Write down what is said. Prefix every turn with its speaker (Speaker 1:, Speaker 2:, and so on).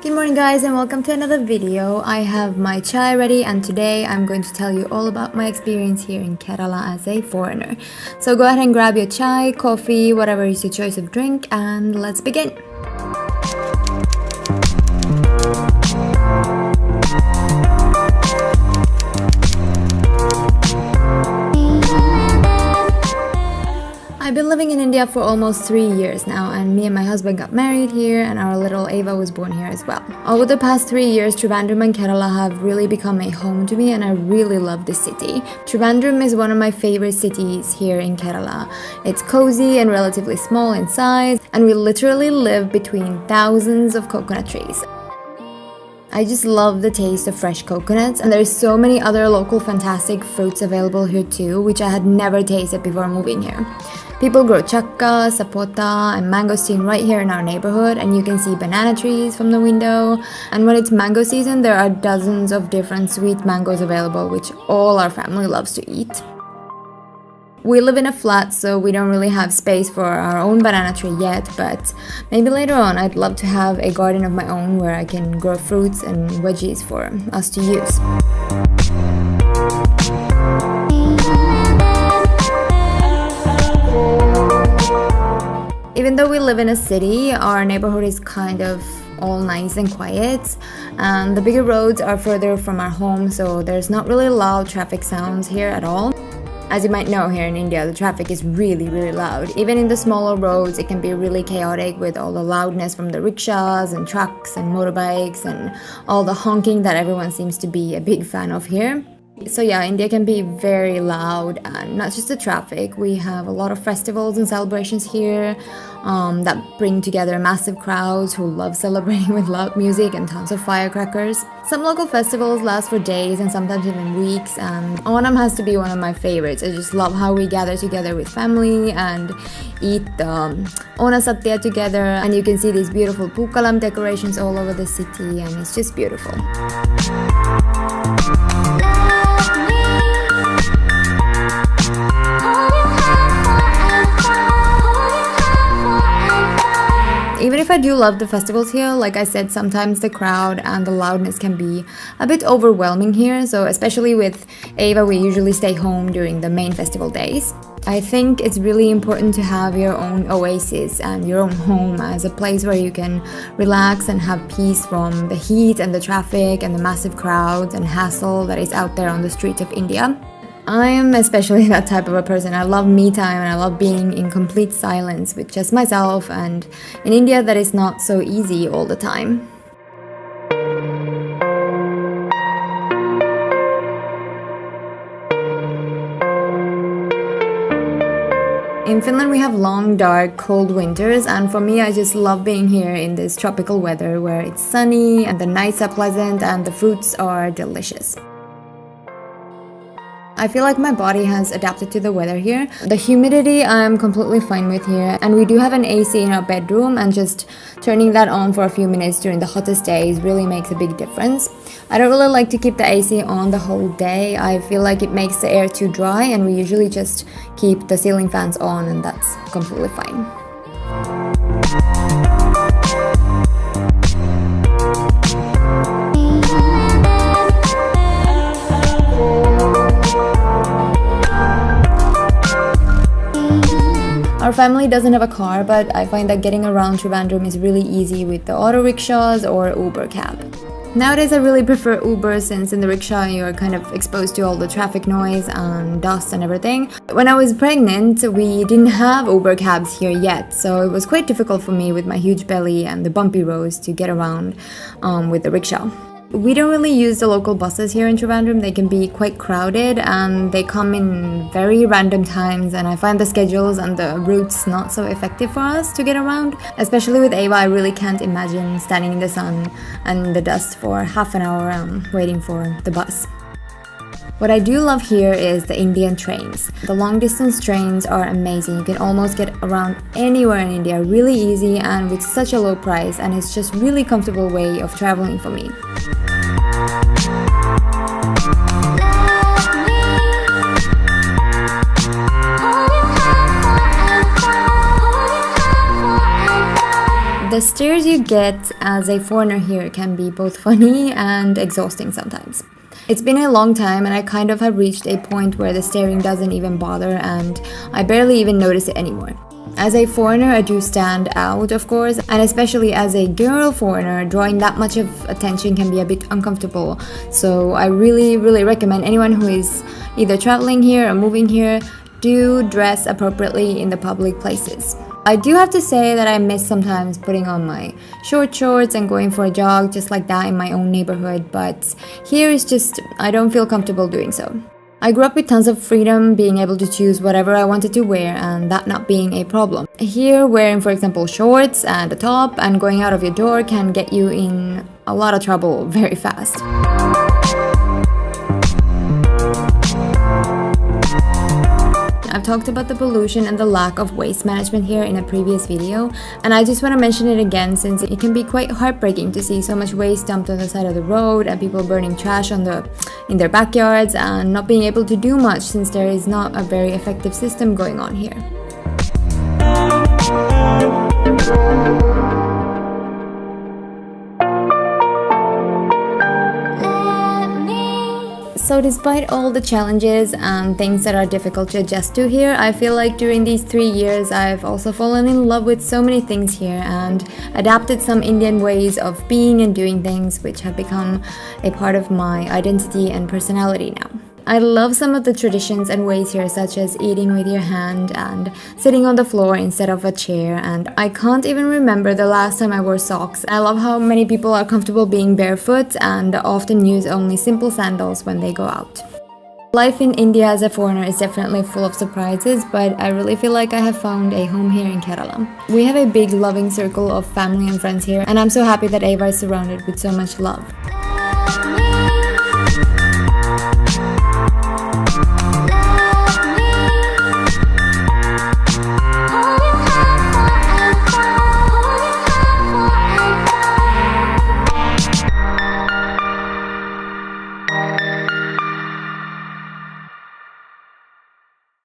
Speaker 1: Good morning guys and welcome to another video. I have my chai ready and today I'm going to tell you all about my experience here in Kerala as a foreigner. So go ahead and grab your chai, coffee, whatever is your choice of drink, and let's begin. I've been living in India for almost 3 years now, and me and my husband got married here and our little Ava was born here as well. Over the past 3 years, Trivandrum and Kerala have really become a home to me and I really love this city. Trivandrum is one of my favorite cities here in Kerala. It's cozy and relatively small in size, and we literally live between thousands of coconut trees. I just love the taste of fresh coconuts, and there's so many other local fantastic fruits available here too, which I had never tasted before moving here. People grow chakka, sapota, and mangosteen right here in our neighborhood, and you can see banana trees from the window. And when it's mango season, there are dozens of different sweet mangoes available, which all our family loves to eat. We live in a flat, so we don't really have space for our own banana tree yet, but maybe later on I'd love to have a garden of my own where I can grow fruits and veggies for us to use. Even though we live in a city, our neighborhood is kind of all nice and quiet, and the bigger roads are further from our home, so there's not really loud traffic sounds here at all. As you might know, here in India, the traffic is really loud. Even in the smaller roads, it can be really chaotic with all the loudness from the rickshaws and trucks and motorbikes and all the honking that everyone seems to be a big fan of here. So yeah, India can be very loud, and not just the traffic. We have a lot of festivals and celebrations here that bring together massive crowds who love celebrating with loud music and tons of firecrackers. Some local festivals last for days and sometimes even weeks, and Onam has to be one of my favorites. I just love how we gather together with family and eat Ona Satya together, and you can see these beautiful Pookalam decorations all over the city, and it's just beautiful. Even if I do love the festivals here, like I said, sometimes the crowd and the loudness can be a bit overwhelming here, so especially with Ava, we usually stay home during the main festival days. I think it's really important to have your own oasis and your own home as a place where you can relax and have peace from the heat and the traffic and the massive crowds and hassle that is out there on the streets of India. I am especially that type of a person. I love me time and I love being in complete silence with just myself, and in India that is not so easy all the time. In Finland we have long, dark, cold winters, and for me I just love being here in this tropical weather where it's sunny and the nights are pleasant and the fruits are delicious. I feel like my body has adapted to the weather here. The humidity I'm completely fine with here, and we do have an AC in our bedroom, and just turning that on for a few minutes during the hottest days really makes a big difference. I don't really like to keep the AC on the whole day. I feel like it makes the air too dry, and we usually just keep the ceiling fans on, and that's completely fine. Our family doesn't have a car, but I find that getting around Trivandrum is really easy with the auto rickshaws or Uber cab. Nowadays I really prefer Uber, since in the rickshaw you're kind of exposed to all the traffic noise and dust and everything. When I was pregnant, we didn't have Uber cabs here yet, so it was quite difficult for me with my huge belly and the bumpy roads to get around with the rickshaw. We don't really use the local buses here in Trivandrum. They can be quite crowded and they come in very random times, and I find the schedules and the routes not so effective for us to get around. Especially with Ava, I really can't imagine standing in the sun and the dust for half an hour waiting for the bus. What I do love here is the Indian trains. The long distance trains are amazing. You can almost get around anywhere in India really easy and with such a low price, and it's just really comfortable way of traveling for me. The The stares you get as a foreigner here can be both funny and exhausting sometimes. It's been a long time and I kind of have reached a point where the staring doesn't even bother and I barely even notice it anymore. As a foreigner, I do stand out, of course, and especially as a girl foreigner, drawing that much of attention can be a bit uncomfortable. So I really recommend anyone who is either traveling here or moving here, do dress appropriately in the public places. I do have to say that I miss sometimes putting on my short shorts and going for a jog just like that in my own neighborhood, but here is just, I don't feel comfortable doing so. I grew up with tons of freedom, being able to choose whatever I wanted to wear and that not being a problem. Here, wearing for example shorts and a top and going out of your door can get you in a lot of trouble very fast. I've talked about the pollution and the lack of waste management here in a previous video, and I just want to mention it again since it can be quite heartbreaking to see so much waste dumped on the side of the road and people burning trash in their backyards and not being able to do much since there is not a very effective system going on here. So despite all the challenges and things that are difficult to adjust to here, I feel like during these 3 years I've also fallen in love with so many things here and adapted some Indian ways of being and doing things which have become a part of my identity and personality now. I love some of the traditions and ways here, such as eating with your hand and sitting on the floor instead of a chair, and I can't even remember the last time I wore socks. I love how many people are comfortable being barefoot and often use only simple sandals when they go out. Life in India as a foreigner is definitely full of surprises, but I really feel like I have found a home here in Kerala. We have a big loving circle of family and friends here, and I'm so happy that Ava is surrounded with so much love.